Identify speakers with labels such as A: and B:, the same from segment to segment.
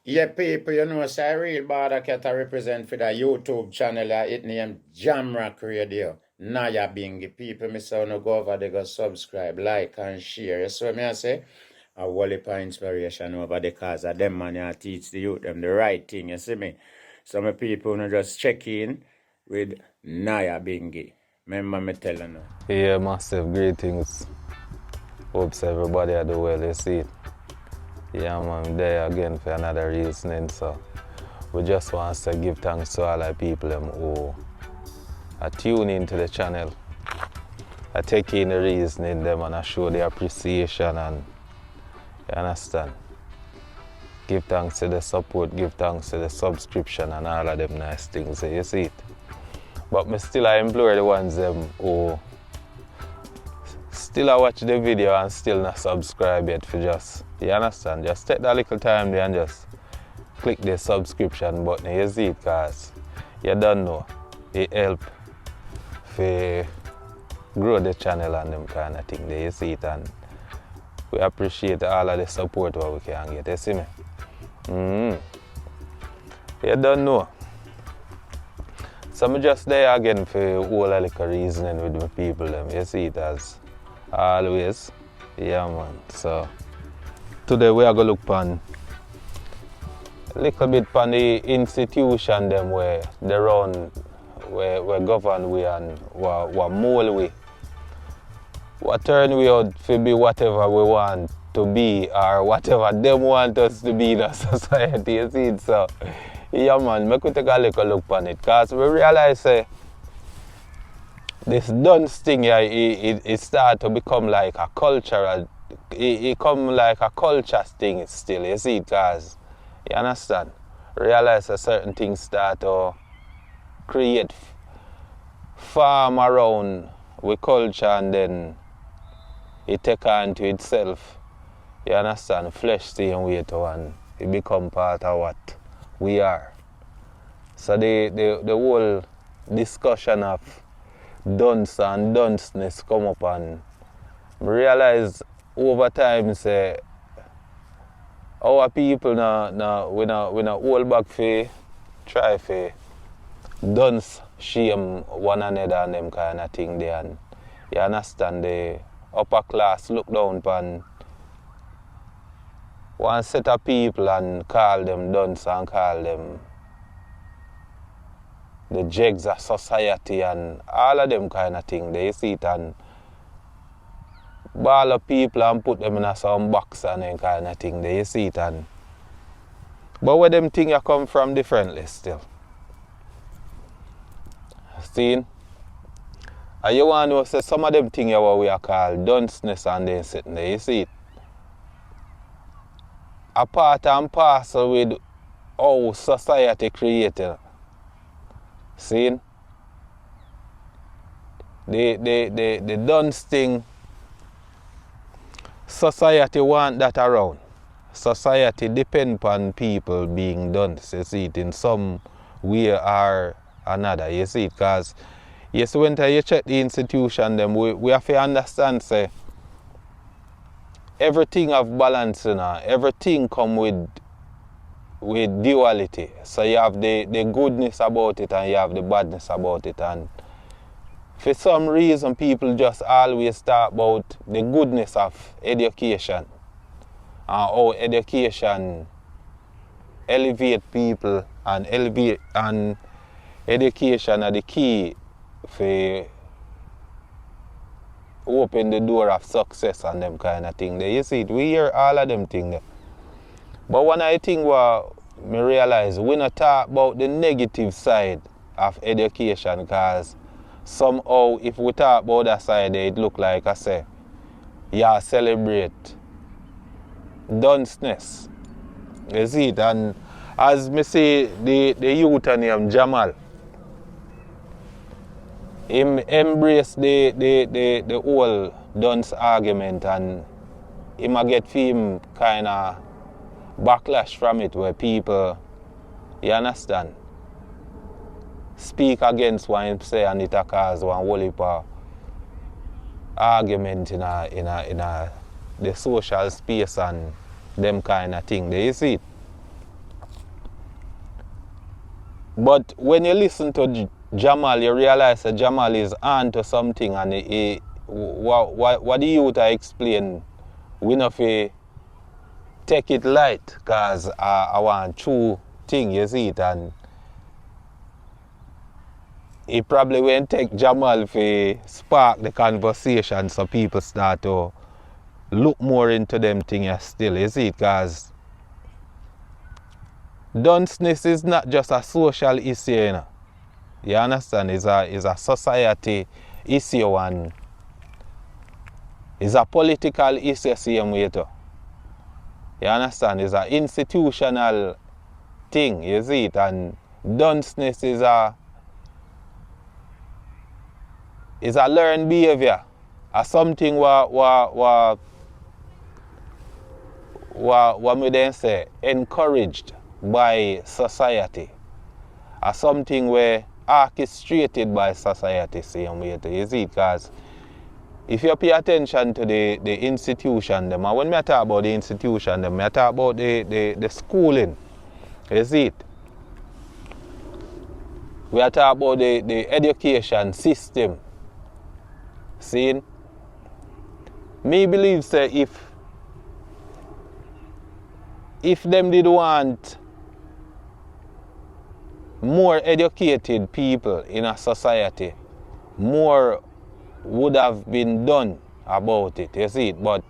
A: Yeah, people, you know, say real border cat I represent for the YouTube channel. It named Jamrock Radio. Naya Bingy. People, me say no go over there, go subscribe, like, and share. So me I say, a whole heap of inspiration over the cause of them man I teach the youth them the right thing, you see me? Some people no just check in with Naya Bingy. Remember me telling you.
B: Yeah, massive greetings. Hopes everybody are doing well, you see it. Yeah, man, there again for another reasoning, so we just want to give thanks to all the people who are tuning into the channel. I take in the reasoning them and I show the appreciation and you understand. Give thanks to the support, give thanks to the subscription and all of them nice things, you see it. But me still I implore the ones who still I watch the video and still not subscribe yet for just, you understand, just take that little time there and just click the subscription button, you see it, cause you don't know, it help for grow the channel and them kind of thing there, you see it, and we appreciate all of the support that we can get, you see me? You don't know. So I'm just there again for all a little reasoning with the people them, you see it as always. Yeah man. So today we are gonna look on a little bit on the institution them where they run, where govern we and what mold we. What turn we out to be whatever we want to be or whatever them want us to be in a society, you see it. So yeah man, make we take a little look on it, because we realize this Dunce thing here, it start to become like a cultural, it come like a culture thing still, you see it, because, you understand, realize a certain things start to create farm around with culture and then it take on to itself, you understand, flesh staying way to and it become part of what we are. So the whole discussion of dunce and dunceness come up and realize over time say our people we not hold back for try for dunce shame one another and them kind of thing there, and you understand the upper class look down upon one set of people and call them dunce and call them the jegs of society and all of them kind of thing. They see it and ball of people and put them in a some box and them kind of thing. They see it and but where them things come from differently still. See? And you want to know say some of them things what we are called dunceness and then sitting there, you see it. A part and parcel with how society created. See? The dunce thing, society want that around. Society depend upon people being dunce, you see it, in some way or another, you see it, because yes, when you check the institution them, we have to understand say everything have balance, you know, everything come with duality. So you have the goodness about it and you have the badness about it, and for some reason people just always talk about the goodness of education and how education elevate people and education are the key for open the door of success and them kind of thing. You see it, we hear all of them things. But one of the things what me realize, we not talk about the negative side of education, because somehow if we talk about that side, it look like I say, yeah, celebrate dunceness. You see it, and as me see the youth named Jamal, him embrace the whole dunce argument and him a get him kind of backlash from it where people, you understand, speak against what him say and it a cause one whole heap of argument in the social space and them kind of thing. Do you see it? But when you listen to Jamal, you realize that Jamal is on to something, and what the youth I explain, we not fi take it light, because I want true thing, you see it, and it probably won't take Jamal to spark the conversation so people start to look more into them things still, you see it, because dunceness is not just a social issue, you know. You understand? It's a society issue, and it's a political issue same way too. You understand? It's an institutional thing, you see it, and dunceness is a learned behavior, something what me then say encouraged by society, something where orchestrated by society same way too, you see it, because if you pay attention to the institution them, and when I talk about the institution them, I talk about the schooling, you see it. We are talking about the education system. See? Me believe say if them did want more educated people in a society, more would have been done about it, you see it, but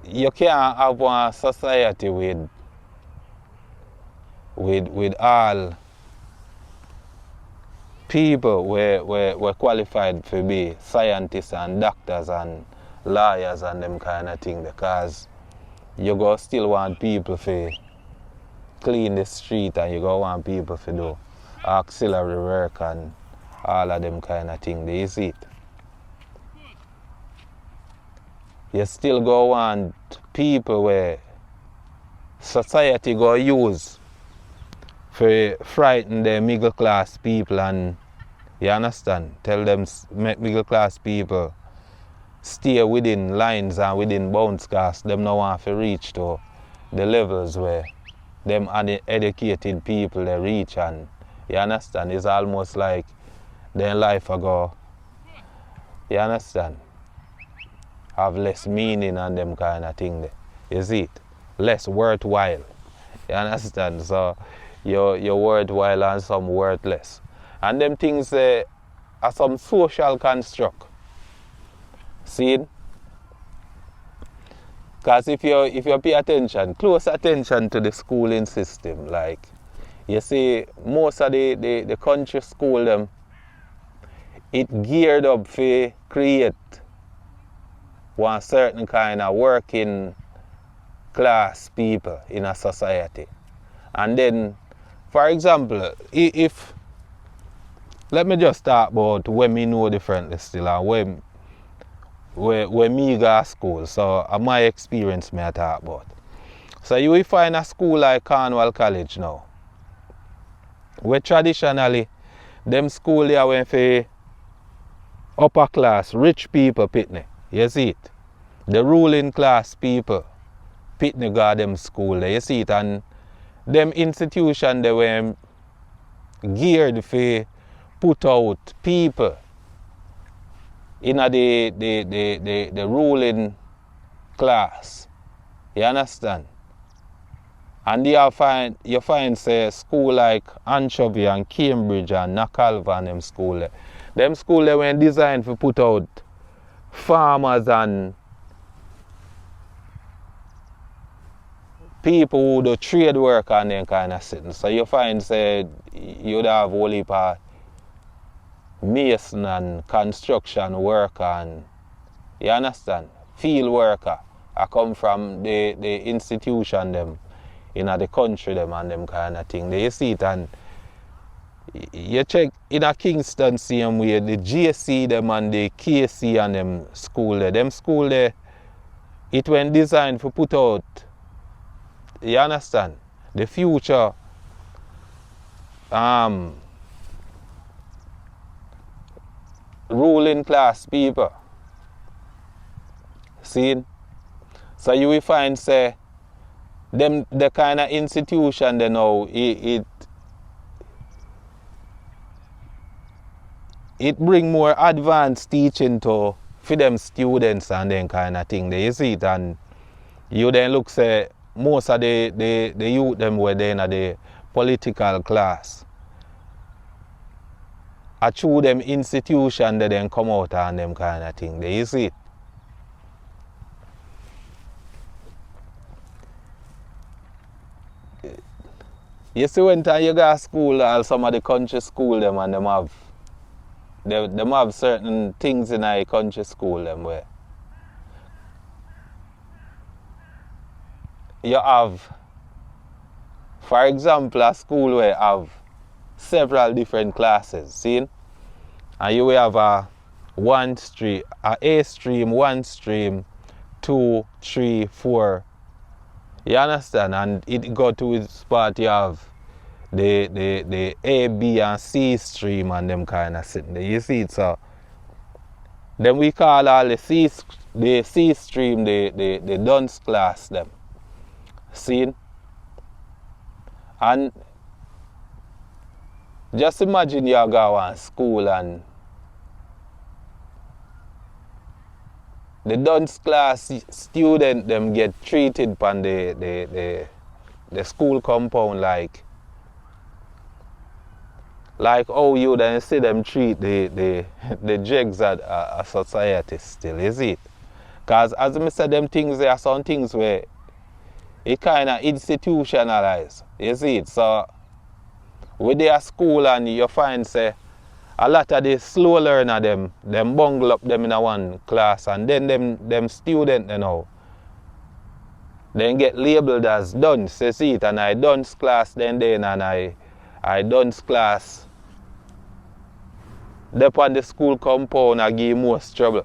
B: you can't have one society with all people were qualified to be scientists and doctors and lawyers and them kind of thing, because you go still want people to clean the street, and you go want people to do auxiliary work and all of them kind of thing. You see it. You still go want people where society go use for frighten the middle class people, and you understand, tell them make middle class people stay within lines and within bounds, because them no want to reach to the levels where them uneducated people they reach, and you understand, it's almost like their life ago, you understand, have less meaning and them kind of thing there. You see it? Less worthwhile. You understand? So you're worthwhile and some worthless. And them things are some social construct. See it? Because if you pay attention, close attention to the schooling system, like you see most of the country school them, it geared up to create one certain kind of working class people in a society. And then, for example, if let me just talk about when me know differently still, and when me go to school. So my experience me I talk about. So you will find a school like Cornwall College now, where traditionally them school there went for upper class, rich people pitney. You see it? The ruling class people pitney go them school there. You see it? And them institution they were geared for put out people in the ruling class. You understand? And you find say school like Anchovy and Cambridge and Nakalva and them school there. Them school they were designed to put out farmers and people who do trade work and them kind of sitting. So you find say you'd have a whole heap of mason and construction worker, and you understand, field worker. I come from the institution them in the country them and them kind of thing. You see it, and you check in a Kingston same way, the JC them and the KC and them school there. Them school there, it went designed to put out, you understand, the future ruling class people. See? So you will find say them the kind of institution they know it bring more advanced teaching to for them students and then kind of thing. They see it, and you then look say most of the youth them were then at the political class. I through them institution they then come out and them kind of thing. They see it. You see when you go to school or some of the country school them and them have certain things in a country school them where you have, for example, a school where you have several different classes, see? And you will have a A stream, 1 stream, 2, 3, 4. You understand? And it go to its part you have the A, B and C stream and them kind of sitting there. You see it, so then we call all the C stream the Dunce class them. See? And just imagine you go to school and the Dunce class student them get treated upon the school compound like how you then see them treat the jegs at a society still, is it? Because as I said, them things, there are some things where it kind of institutionalized, you see it? So with their school and you find say a lot of the slow learner them bungle up them in a one class, and then them student you know then get labeled as dunce, you see it, and I dunce class and I dunce class up on the school compound I give most trouble.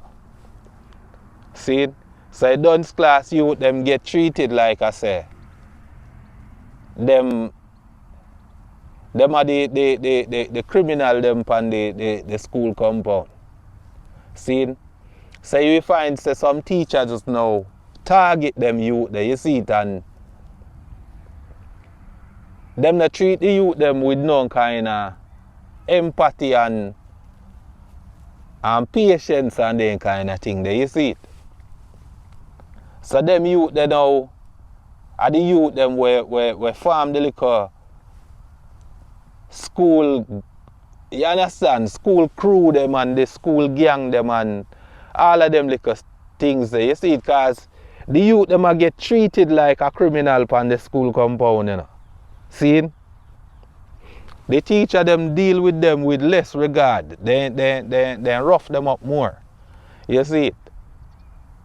B: See it? So dunce class youth them get treated like I say. Them are the criminal them on the school compound. See? So you find say some teachers just now target them youth there, you see it, and them not treat the youth them with no kind of empathy and patience and that kind of thing there, you see it. So them youth they now are the youth them where form the little school, you understand, school crew them and the school gang them and all of them little things there, you see it, because the youth them a get treated like a criminal on the school compound, you know. See? The teacher them deal with them with less regard. They rough them up more. You see it?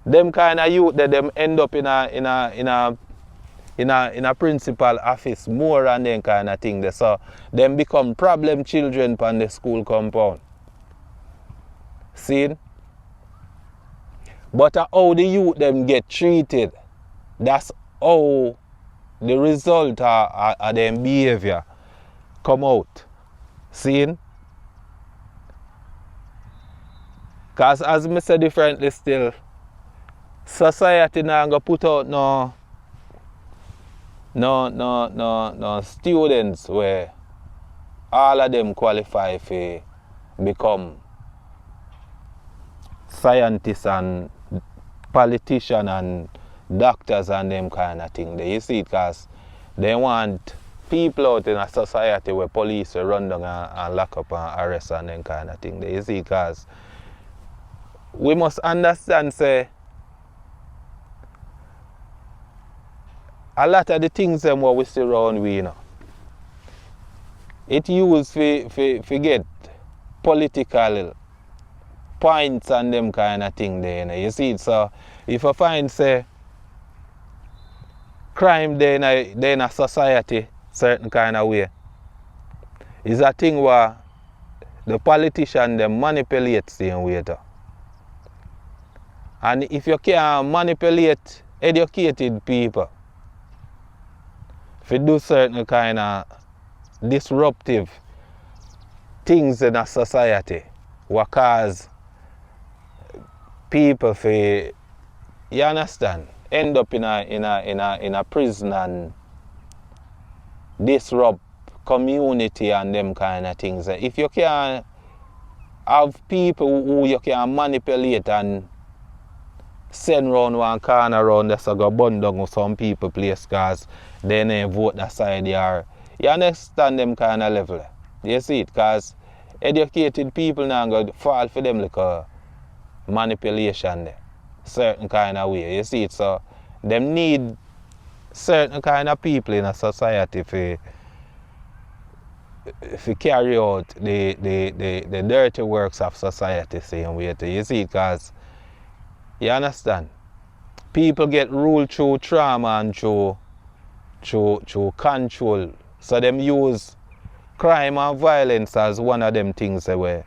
B: Them kind of youth that them end up in a principal office more and them kind of thing. So them become problem children on the school compound. See? But how the youth them get treated, that's how the result of them behavior come out. See? Because as I said differently still, society now go put out no students where all of them qualify for become scientists and politicians and doctors and them kind of thing. You see it, because they want people out in a society where police will run down and lock up and arrest and them kind of thing. You see, because we must understand say a lot of the things them what we see around we, you know, it used for get political points and them kind of thing there, you know. You see it, so if I find say crime there in a society certain kind of way, is a thing where the politician them manipulate same way too. And if you can manipulate educated people if you do certain kind of disruptive things in a society what cause people for, you understand, end up in a prison and disrupt community and them kind of things. If you can have people who you can manipulate and send round one corner around there, so go burn down with some people place because they ain't vote that side there. You understand them kind of level? You see it? Because educated people now go fall for them like a manipulation there. Certain kind of way. You see it? So them need certain kind of people in a society if you carry out the dirty works of society same way. You see it? Because you understand? People get ruled through trauma and through control. So them use crime and violence as one of them things where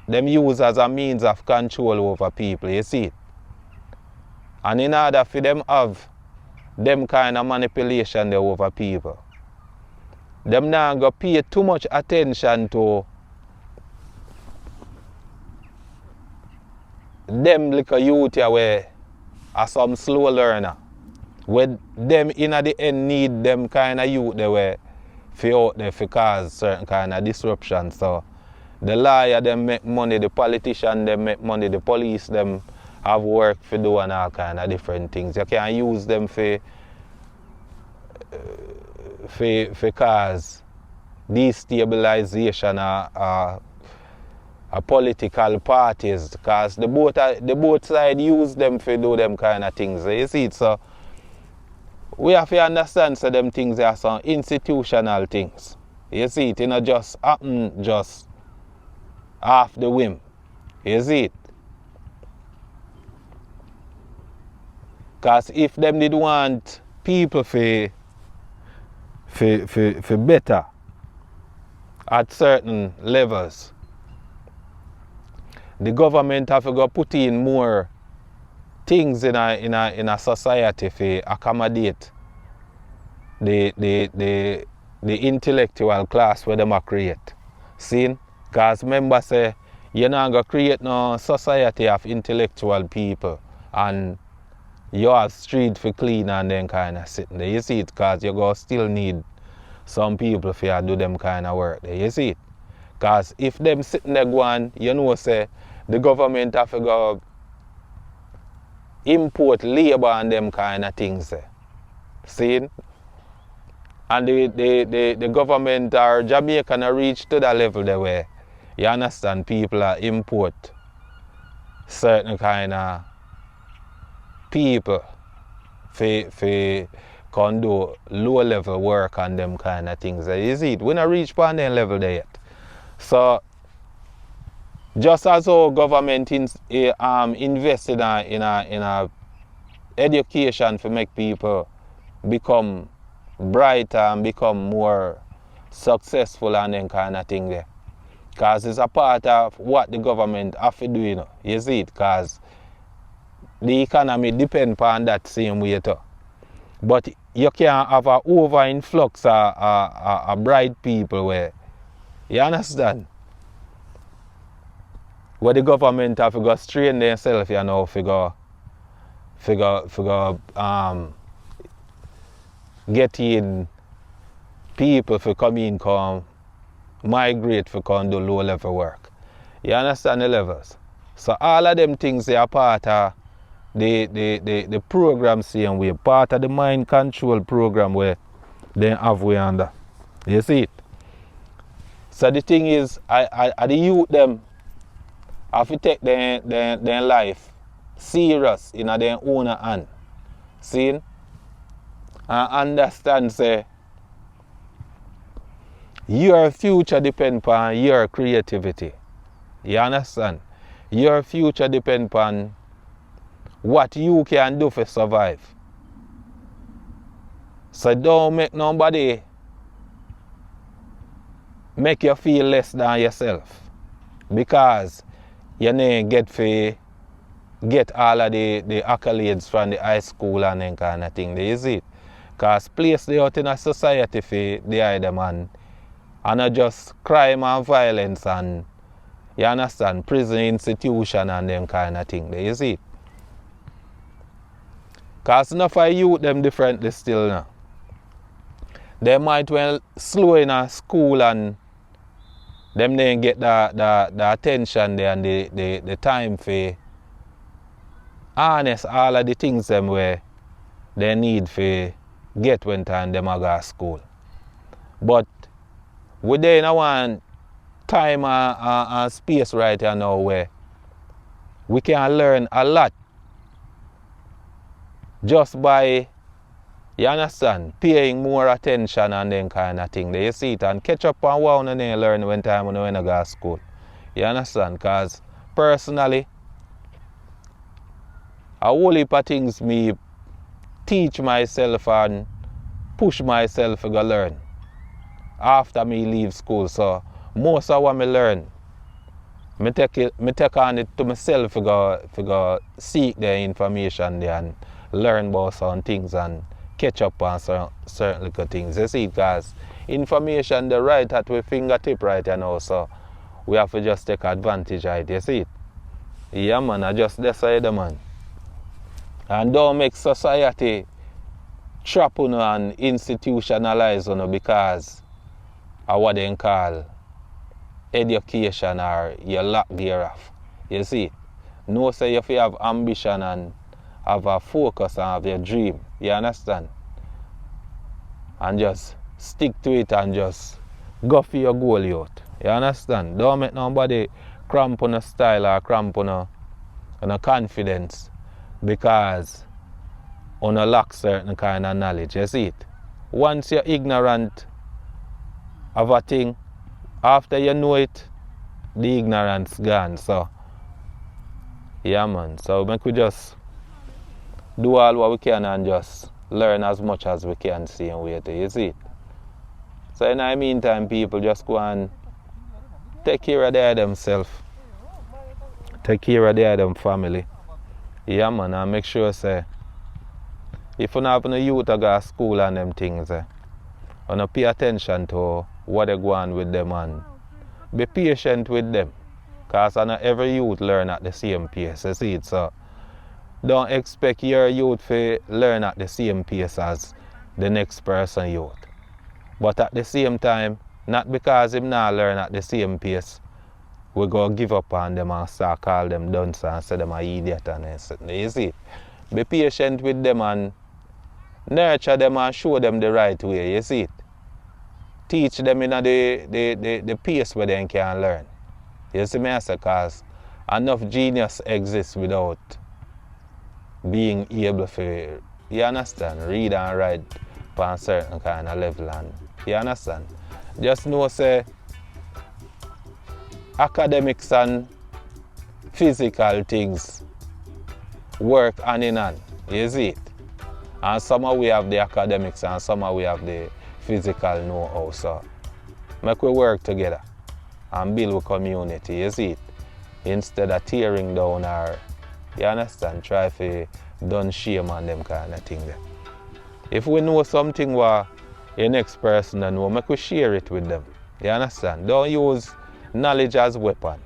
B: them use as a means of control over people. You see it? And in order for them have them kind of manipulation there over people, them now go pay too much attention to them little youth here where are some slow learner. Where them in the end need them kind of youth they were for out there for cause certain kind of disruption. So the lawyer them make money, the politician them make money, the police them have work for do and all kind of different things. You can use them for cause destabilization of political parties, because the both side use them for do them kind of things. You see it? So we have to understand so them things are some institutional things. You see it? It not just happen just off the whim. You see it? Because if them did want people for better at certain levels, the government have to go put in more things in a society to accommodate the intellectual class where them are create. See? Because remember say you're not going to create no society of intellectual people and you have street for clean and then kind of sitting there. You see it? Because you go still need some people to do them kind of work there. You see it? Because if them sitting there going, you know say the government have to go import labor and them kind of things there. See? And the government or Jamaica not reach to that level there where you understand people are import certain kind of people for can do low level work and them kind of things. You see it? We not reach on that level there yet. So just as our government invested in a education to make people become brighter and become more successful and them kind of thing there. Because it's a part of what the government have to do, you know. You see it? Because the economy depends on that same way too. But you can't have an over influx of bright people where, you understand? Where the government have to go strain themselves, you know, get in people for come migrate for come do low level work. You understand the levels? So all of them things are part of the program same way, part of the mind control program where they have we under. You see it? So the thing is, I the youth them have to take their life serious in their own hand. See? And understand say your future depends on your creativity. You understand? Your future depends on what you can do to survive. So don't make nobody make you feel less than yourself, because you need get all of the accolades from the high school and that kind of thing. You see it? Because place they out in a society for the other man, and not just crime and violence and, you understand, prison institution and them kind of thing. You see it? Cause enough of youth them differently still now. They might well slow in a school and them then get the attention there and the time for harness all of the things them where they need for get when time them a go to school. But we there in one time and space right here now where we can learn a lot just by, you understand, paying more attention and then kind of thing. You see it and catch up on what you then learn when time when you go to school. You understand? Because personally, a whole heap of things me teach myself and push myself to go learn after me leave school. So most of what me learn, me take on it to myself to go seek the information there and learn about some things and catch up on certain little things. You see, because information the right at our fingertip right now, so we have to just take advantage of it. You see it? Yeah man, I just decide man. And don't make society trap you and institutionalize you because of what they call education or you lack thereof. You see it? No say if you have ambition and have a focus and have your dream. You understand? And just stick to it and just go for your goal youth. You understand? Don't make nobody cramp on a style or cramp on a confidence because you lack certain kind of knowledge. You see it? Once you're ignorant of a thing, after you know it, the ignorance gone. So, yeah man. So make we just do all what we can and just learn as much as we can, see and wait. You see it? So in the meantime, people just go and take care of themselves. Take care of them family. Yeah man, and make sure say if you don't have no youth to go to school and them things, you know, pay attention to what they go on with them and be patient with them. Because not every youth learn at the same pace. You see it? So don't expect your youth to learn at the same pace as the next person youth. But at the same time, not because him not learn at the same pace, we go give up on them and start call them dunce and say them an idiot and everything. You see it? Be patient with them and nurture them and show them the right way. You see it? Teach them in the pace where they can learn. You see me I say, because enough genius exists without being able to, you understand, read and write on a certain kind of level. And you understand? Just know say academics and physical things work hand in hand. You see it? And somehow we have the academics and somehow we have the physical know-how. So make we work together and build a community. You see it? Instead of tearing down or, you understand, try to done shame on them kind of thing there. If we know something what the next person know, make we share it with them. You understand? Don't use knowledge as weapon.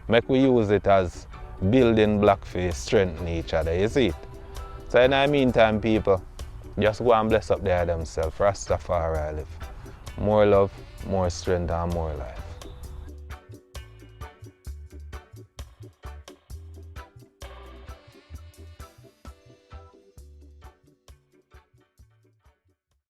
B: Make we use it as building block for strengthen each other. You see it? So in the meantime, people, just go and bless up there themselves. Rastafari live. More love, more strength and more life.